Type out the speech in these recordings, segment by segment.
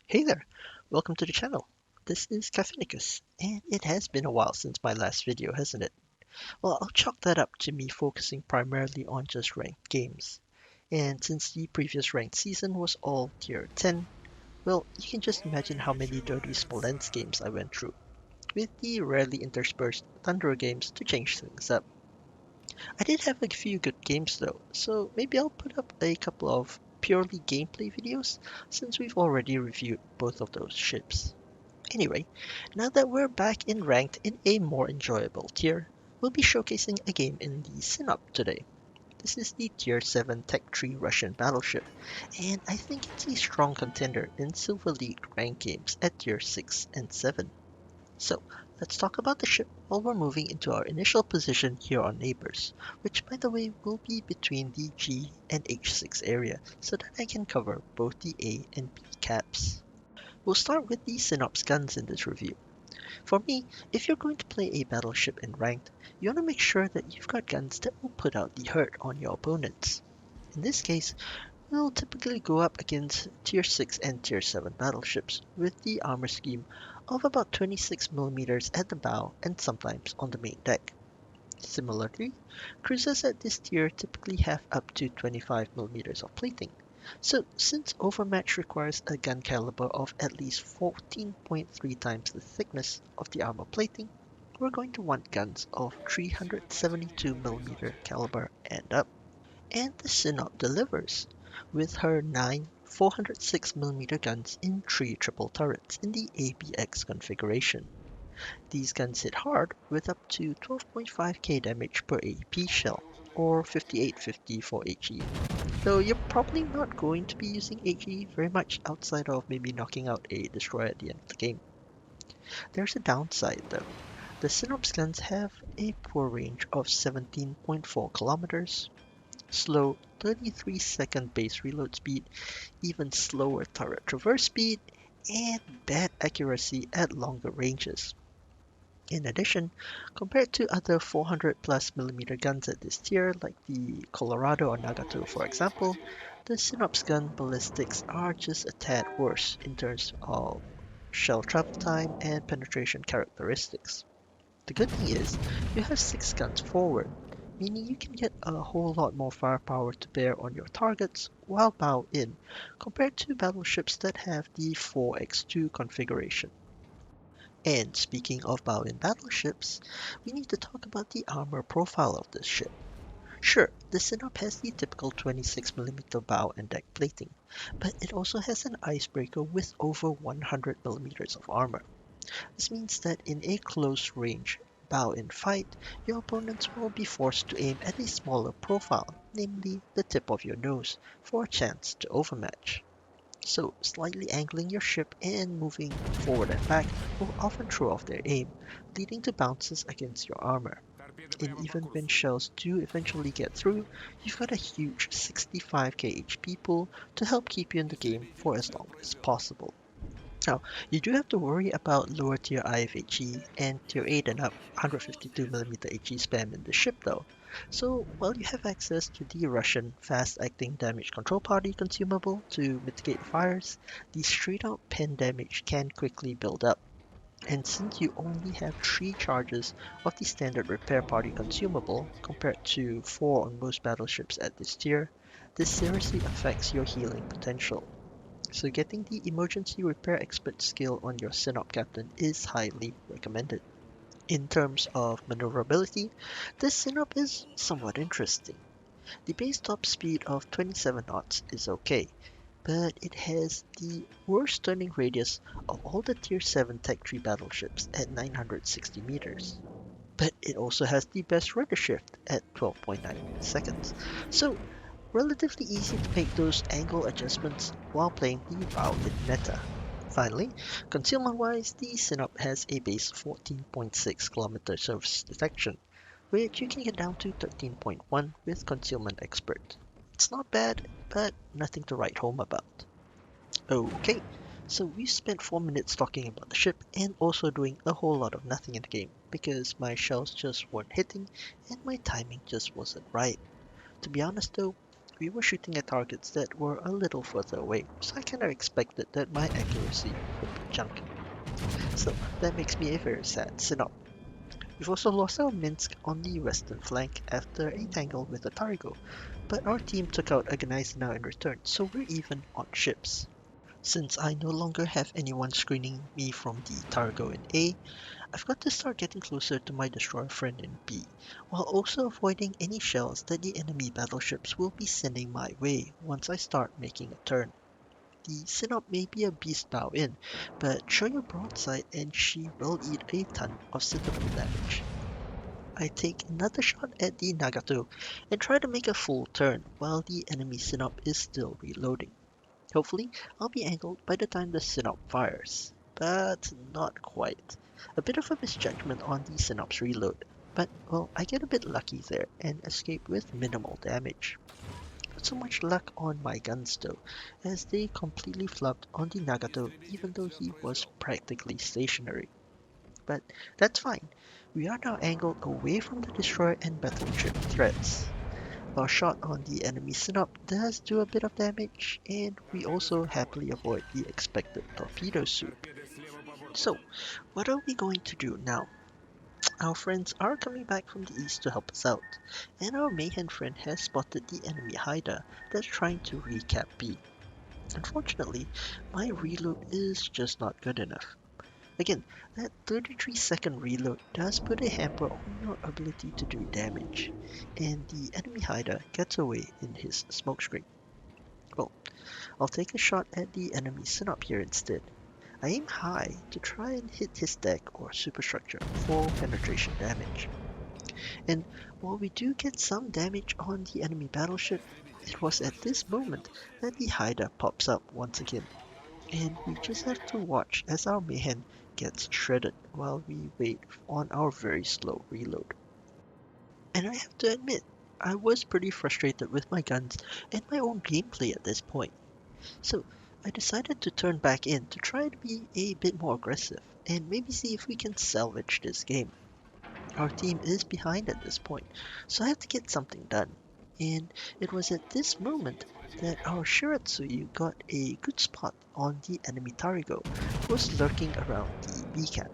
Hey there, welcome to the channel. This is Cafenicus, and it has been a while since my last video, hasn't it? Well, I'll chalk that up to me focusing primarily on just ranked games. And since the previous ranked season was all tier 10, well, you can just imagine how many dirty Smolensk games I went through, with the rarely interspersed Thunder games to change things up. I did have a few good games though, so maybe I'll put up a couple of purely gameplay videos since we've already reviewed both of those ships. Anyway, now that we're back in ranked in a more enjoyable tier, we'll be showcasing a game in the Sinop today. This is the Tier 7 Tech III Russian battleship, and I think it's a strong contender in Silver League ranked games at Tier 6 and 7. So, let's talk about the ship while we're moving into our initial position here on Neighbors, which by the way will be between the G and H6 area so that I can cover both the A and B caps. We'll start with the Synops guns in this review. For me, if you're going to play a battleship in ranked, you want to make sure that you've got guns that will put out the hurt on your opponents. In this case, we'll typically go up against Tier 6 and Tier 7 battleships with the armor scheme of about 26mm at the bow and sometimes on the main deck. Similarly, cruisers at this tier typically have up to 25mm of plating. So, since Overmatch requires a gun caliber of at least 14.3 times the thickness of the armor plating, we're going to want guns of 372mm caliber and up. And the Sinop delivers, with her 9 406mm guns in 3 triple turrets in the ABX configuration. These guns hit hard with up to 12.5k damage per AP shell, or 5850 for HE. Though you're probably not going to be using HE very much outside of maybe knocking out a destroyer at the end of the game. There's a downside though. The Synops guns have a poor range of 17.4 kilometers, slow 33-second base reload speed, even slower turret traverse speed, and bad accuracy at longer ranges. In addition, compared to other 400 plus millimeter guns at this tier, like the Colorado or Nagato for example, the Synops gun ballistics are just a tad worse in terms of shell travel time and penetration characteristics. The good thing is, you have 6 guns forward, meaning you can get a whole lot more firepower to bear on your targets while bow in, compared to battleships that have the 4x2 configuration. And speaking of bow-in battleships, we need to talk about the armor profile of this ship. Sure, the Sinop has the typical 26mm bow and deck plating, but it also has an icebreaker with over 100mm of armor. This means that in a close range bow-in fight, your opponents will be forced to aim at a smaller profile, namely the tip of your nose, for a chance to overmatch. So, slightly angling your ship and moving forward and back will often throw off their aim, leading to bounces against your armor. And even when shells do eventually get through, you've got a huge 65k HP pool to help keep you in the game for as long as possible. Now, you do have to worry about lower tier IFHE and tier 8 and up 152mm HE spam in the ship though. So, while you have access to the Russian fast-acting damage control party consumable to mitigate fires, the straight-out pen damage can quickly build up. And since you only have 3 charges of the standard repair party consumable compared to 4 on most battleships at this tier, this seriously affects your healing potential. So getting the emergency repair expert skill on your Sinop captain is highly recommended. In terms of maneuverability, this Sinop is somewhat interesting. The base top speed of 27 knots is okay, but it has the worst turning radius of all the Tier 7 Tech 3 battleships at 960 meters. But it also has the best rudder shift at 12.9 seconds. So relatively easy to make those angle adjustments while playing the bow-in meta. Finally, concealment-wise, the Sinop has a base 14.6 km surface detection, which you can get down to 13.1 with Concealment Expert. It's not bad, but nothing to write home about. Okay, so we spent 4 minutes talking about the ship and also doing a whole lot of nothing in the game because my shells just weren't hitting and my timing just wasn't right. To be honest though, We were shooting at targets that were a little further away, so I kind of expected that my accuracy would be junky. So that makes me a very sad Sinop. We've also lost our Minsk on the western flank after a tangle with the Targo, but our team took out a Gneisenau in return, so we're even on ships. Since I no longer have anyone screening me from the Targo in A, I've got to start getting closer to my destroyer friend in B, while also avoiding any shells that the enemy battleships will be sending my way once I start making a turn. The Sinop may be a beast now in, but show your broadside and she will eat a ton of citadel damage. I take another shot at the Nagato and try to make a full turn while the enemy Sinop is still reloading. Hopefully, I'll be angled by the time the Sinop fires, but not quite. A bit of a misjudgment on the Sinop's reload, but well, I get a bit lucky there and escape with minimal damage. Not so much luck on my guns though, as they completely flubbed on the Nagato even though he was practically stationary. But that's fine. We are now angled away from the destroyer and battleship threats. Our shot on the enemy Sinop does do a bit of damage, and we also happily avoid the expected torpedo swoop. So, what are we going to do now? Our friends are coming back from the east to help us out, and our Mayhem friend has spotted the enemy Haida that's trying to recap B. Unfortunately, my reload is just not good enough. Again, that 33-second reload does put a hamper on your ability to do damage, and the enemy hider gets away in his smokescreen. Well, I'll take a shot at the enemy Sinop here instead. I aim high to try and hit his deck or superstructure for penetration damage. And while we do get some damage on the enemy battleship, it was at this moment that the hider pops up once again, and we just have to watch as our Mayhem gets shredded while we wait on our very slow reload. And I have to admit, I was pretty frustrated with my guns and my own gameplay at this point. So I decided to turn back in to try to be a bit more aggressive and maybe see if we can salvage this game. Our team is behind at this point, so I have to get something done. And it was at this moment that our Shiratsuyu got a good spot on the enemy Tarigo, who was lurking around the B-cap.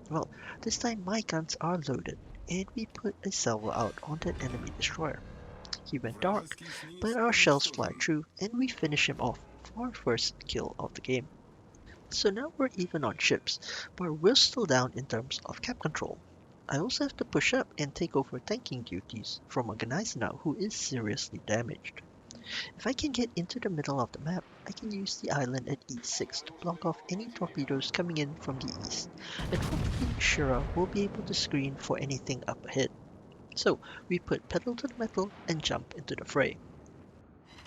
Well, this time my guns are loaded, and we put a salvo out on that enemy destroyer. He went dark, but our shells fly through, and we finish him off for our first kill of the game. So now we're even on ships, but we're still down in terms of cap control. I also have to push up and take over tanking duties from a Gneisenau who is seriously damaged. If I can get into the middle of the map, I can use the island at E6 to block off any torpedoes coming in from the east, and hopefully Shura will be able to screen for anything up ahead. So we put pedal to the metal and jump into the fray.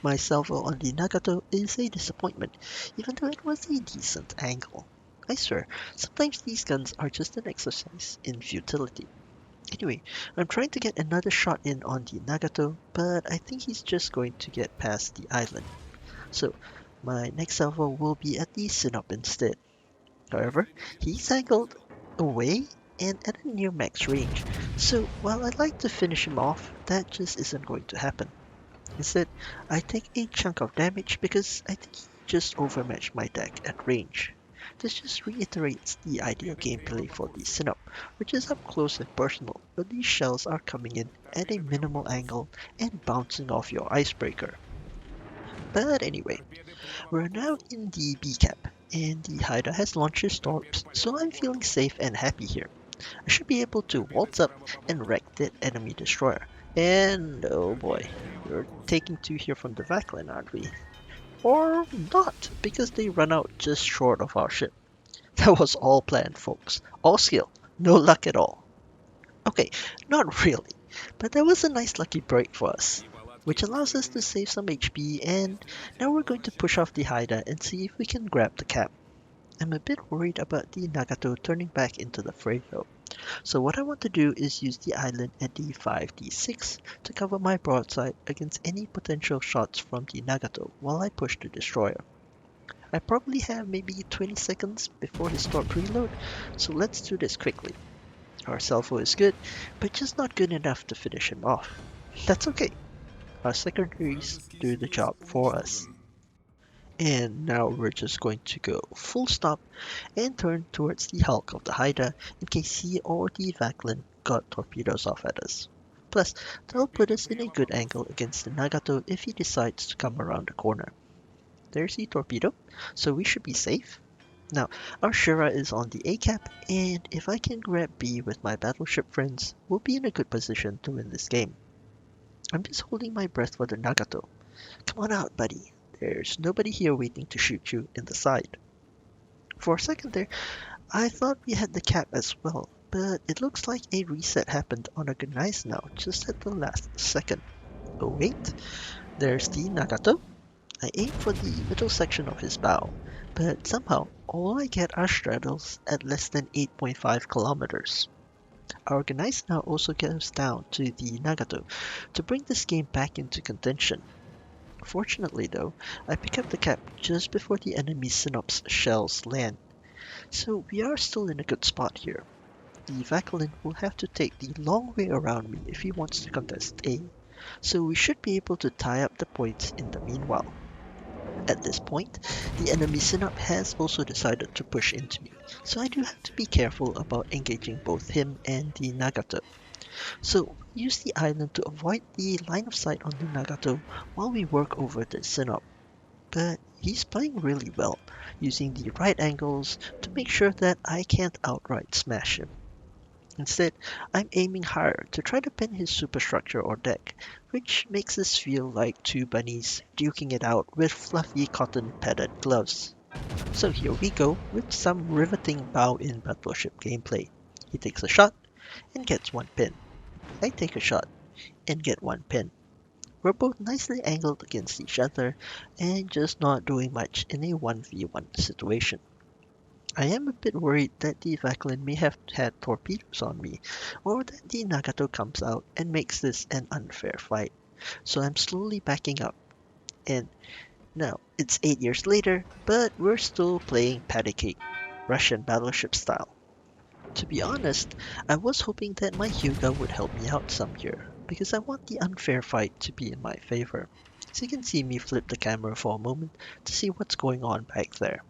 My salvo on the Nagato is a disappointment, even though it was a decent angle. I swear, sometimes these guns are just an exercise in futility. Anyway, I'm trying to get another shot in on the Nagato, but I think he's just going to get past the island. So, my next salvo will be at the Sinop instead. However, he's angled away and at a near max range, so while I'd like to finish him off, that just isn't going to happen. Instead, I take a chunk of damage because I think he just overmatched my deck at range. This just reiterates the ideal gameplay for the Sinop, which is up close and personal, but these shells are coming in at a minimal angle and bouncing off your icebreaker. But anyway, we're now in the B cap, and the hider has launched his storms, so I'm feeling safe and happy here. I should be able to waltz up and wreck that enemy destroyer. And oh boy, we're taking two here from the Vaclin, aren't we? Or not, because they run out just short of our ship. That was all planned, folks. All skill, no luck at all. Okay, not really, but that was a nice lucky break for us, which allows us to save some HP, and now we're going to push off the Haida and see if we can grab the cap. I'm a bit worried about the Nagato turning back into the fray though. So what I want to do is use the island at D5, D6 to cover my broadside against any potential shots from the Nagato while I push the destroyer. I probably have maybe 20 seconds before his start reload, so let's do this quickly. Our salvo is good, but just not good enough to finish him off. That's okay. Our secondaries do the job for us. And now we're just going to go full stop and turn towards the hulk of the Haida in case he or the Vaclin got torpedoes off at us. Plus, that'll put us in a good angle against the Nagato if he decides to come around the corner. There's the torpedo, so we should be safe. Now, our Shura is on the A cap, and if I can grab B with my battleship friends, we'll be in a good position to win this game. I'm just holding my breath for the Nagato. Come on out, buddy. There's nobody here waiting to shoot you in the side. For a second there, I thought we had the cap as well, but it looks like a reset happened on our Gunais now, just at the last second. Oh wait, there's the Nagato. I aim for the middle section of his bow, but somehow all I get are straddles at less than 8.5 kilometers. Our Gunais now also goes down to the Nagato to bring this game back into contention. Fortunately though, I pick up the cap just before the enemy Sinop's shells land, so we are still in a good spot here. The Vaclin will have to take the long way around me if he wants to contest A, so we should be able to tie up the points in the meanwhile. At this point, the enemy Sinop has also decided to push into me, so I do have to be careful about engaging both him and the Nagato. So use the island to avoid the line of sight on the Nagato while we work over the Sinop. But he's playing really well, using the right angles to make sure that I can't outright smash him. Instead, I'm aiming higher to try to pin his superstructure or deck, which makes this feel like two bunnies duking it out with fluffy cotton padded gloves. So here we go with some riveting bow-in battleship gameplay. He takes a shot and gets one pin. I take a shot and get one pin. We're both nicely angled against each other and just not doing much in a 1v1 situation. I am a bit worried that the Vaclin may have had torpedoes on me, or that the Nagato comes out and makes this an unfair fight, so I'm slowly backing up. And now, it's 8 years later, but we're still playing patty cake, Russian battleship style. To be honest, I was hoping that my Hyuga would help me out some here, because I want the unfair fight to be in my favor. So you can see me flip the camera for a moment to see what's going on back there.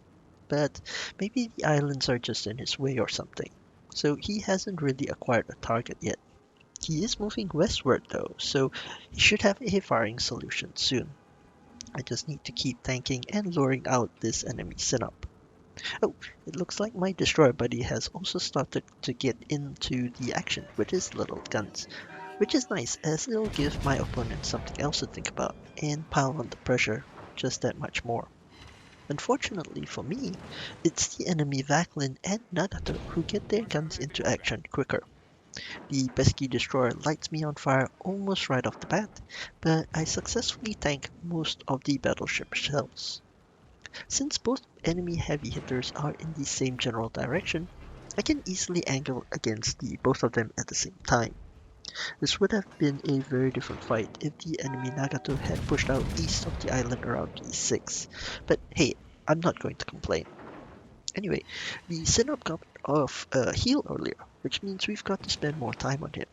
But maybe the islands are just in his way or something, so he hasn't really acquired a target yet. He is moving westward though, so he should have a firing solution soon. I just need to keep tanking and luring out this enemy Sinop. Oh, it looks like my destroyer buddy has also started to get into the action with his little guns, which is nice as it'll give my opponent something else to think about and pile on the pressure just that much more. Unfortunately for me, it's the enemy Vaclin and Nagato who get their guns into action quicker. The pesky destroyer lights me on fire almost right off the bat, but I successfully tank most of the battleship shells. Since both enemy heavy hitters are in the same general direction, I can easily angle against the both of them at the same time. This would have been a very different fight if the enemy Nagato had pushed out east of the island around E6, but hey, I'm not going to complain. Anyway, the Sinop got off a heal earlier, which means we've got to spend more time on him.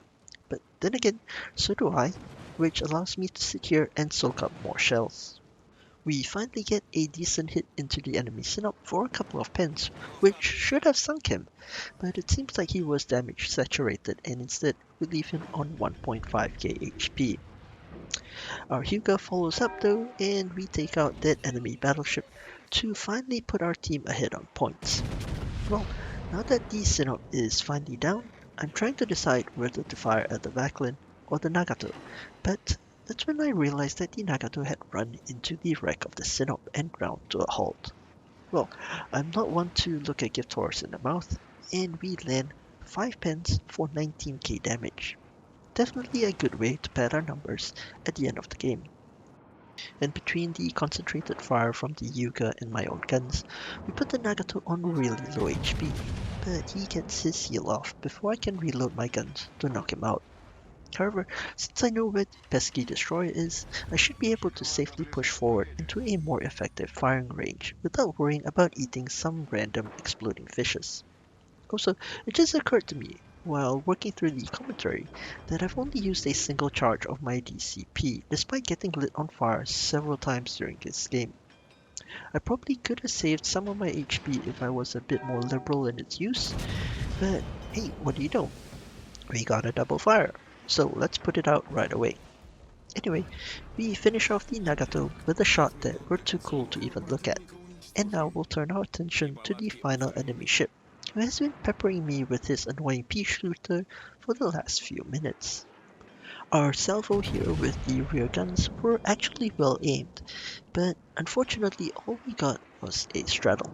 But then again, so do I, which allows me to sit here and soak up more shells. We finally get a decent hit into the enemy Sinop for a couple of pins, which should have sunk him, but it seems like he was damage saturated and instead we leave him on 1.5k HP. Our Hyuga follows up though, and we take out that enemy battleship to finally put our team ahead on points. Well, now that the Sinop is finally down, I'm trying to decide whether to fire at the Vaclin or the Nagato, but that's when I realized that the Nagato had run into the wreck of the Sinop and ground to a halt. Well, I'm not one to look a gift horse in the mouth, and we land 5 pens for 19k damage. Definitely a good way to pad our numbers at the end of the game. And between the concentrated fire from the Yuga and my own guns, we put the Nagato on really low HP, but he gets his heal off before I can reload my guns to knock him out. However, since I know where the pesky destroyer is, I should be able to safely push forward into a more effective firing range without worrying about eating some random exploding fishes. Also, it just occurred to me, while working through the commentary that I've only used a single charge of my DCP despite getting lit on fire several times during this game. I probably could have saved some of my HP if I was a bit more liberal in its use, but hey, what do you know? We got a double fire, so let's put it out right away. Anyway, we finish off the Nagato with a shot that we're too cool to even look at. And now we'll turn our attention to the final enemy ship, who has been peppering me with his annoying pea shooter for the last few minutes. Our salvo here with the rear guns were actually well aimed, but unfortunately all we got was a straddle.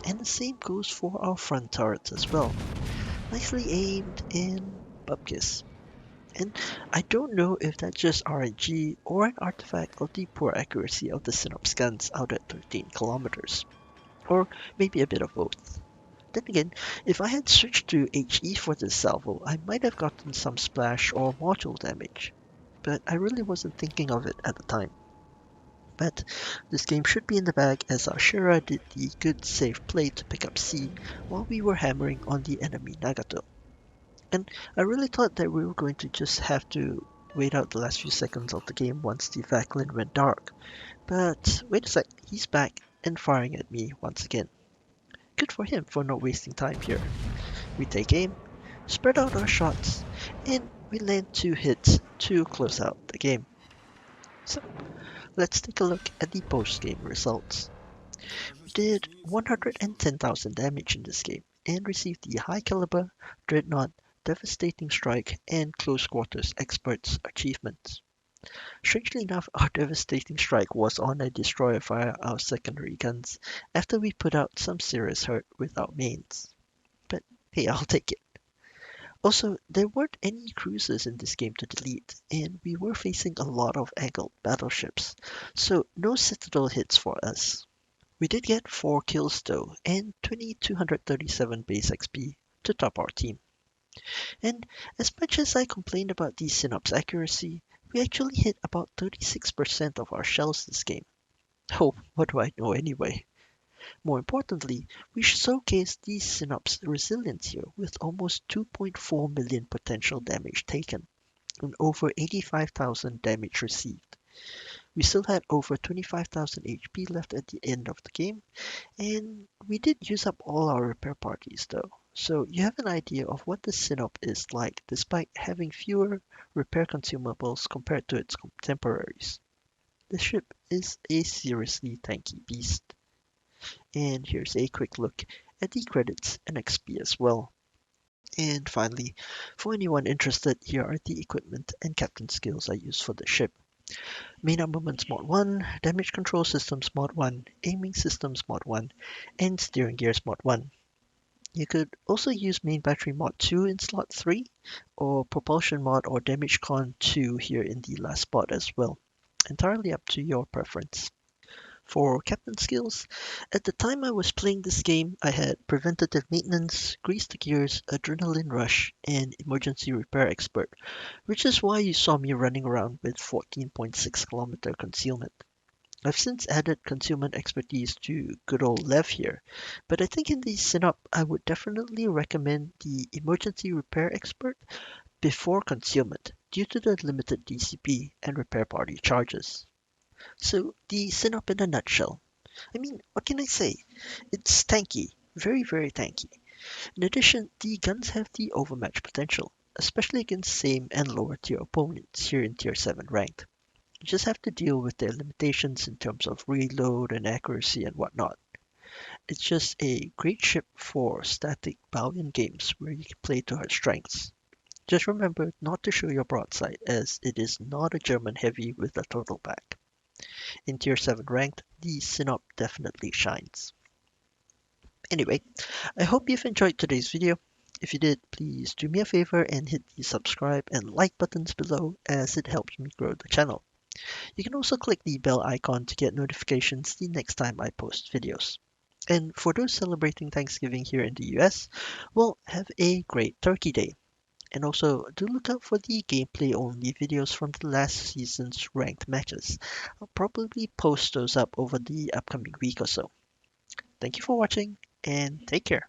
And the same goes for our front turrets as well. Nicely aimed in bupkis. And I don't know if that's just RNG or an artifact of the poor accuracy of the Sinop's guns out at 13 kilometers, or maybe a bit of both. Then again, if I had switched to HE for this salvo, I might have gotten some splash or module damage, but I really wasn't thinking of it at the time. But this game should be in the bag as our Shira did the good safe play to pick up C while we were hammering on the enemy Nagato. And I really thought that we were going to just have to wait out the last few seconds of the game once the Vaclin went dark. But wait a sec, he's back and firing at me once again. Good for him for not wasting time here. We take aim, spread out our shots, and we land 2 hits to close out the game. So let's take a look at the post-game results. We did 110,000 damage in this game and received the High Caliber, Dreadnought, Devastating Strike, and Close Quarters Experts achievements. Strangely enough, our Devastating Strike was on a destroyer via our secondary guns after we put out some serious hurt with our mains. But hey, I'll take it. Also, there weren't any cruisers in this game to delete, and we were facing a lot of angled battleships, so no citadel hits for us. We did get 4 kills though, and 2237 base XP to top our team. And as much as I complained about the Sinop's accuracy, we actually hit about 36% of our shells this game. Oh, what do I know anyway? More importantly, we showcased the Sinop's resilience here with almost 2.4 million potential damage taken and over 85,000 damage received. We still had over 25,000 HP left at the end of the game, and we did use up all our repair parties though. So you have an idea of what the Sinop is like despite having fewer repair consumables compared to its contemporaries. The ship is a seriously tanky beast. And here's a quick look at the credits and XP as well. And finally, for anyone interested, here are the equipment and captain skills I use for the ship. Main armaments mod 1, damage control systems mod 1, aiming systems mod 1, and steering gears mod 1. You could also use main battery mod 2 in slot 3, or propulsion mod or damage con 2 here in the last spot as well. Entirely up to your preference. For captain skills, at the time I was playing this game, I had preventative maintenance, grease the gears, adrenaline rush, and emergency repair expert, which is why you saw me running around with 14.6 kilometer concealment. I've since added concealment expertise to good old Lev here, but I think in the Sinop I would definitely recommend the emergency repair expert before concealment due to the limited DCP and repair party charges. So the Sinop in a nutshell. I mean, what can I say? It's tanky, very, very tanky. In addition, the guns have the overmatch potential, especially against same and lower tier opponents here in Tier 7 ranked. You just have to deal with their limitations in terms of reload and accuracy and whatnot. It's just a great ship for static bow-in games where you can play to her strengths. Just remember not to show your broadside as it is not a German heavy with a total back. In Tier 7 ranked, the Sinop definitely shines. Anyway, I hope you've enjoyed today's video. If you did, please do me a favor and hit the subscribe and like buttons below as it helps me grow the channel. You can also click the bell icon to get notifications the next time I post videos. And for those celebrating Thanksgiving here in the US, well, have a great Turkey Day. And also, do look out for the gameplay only videos from the last season's ranked matches. I'll probably post those up over the upcoming week or so. Thank you for watching, and take care.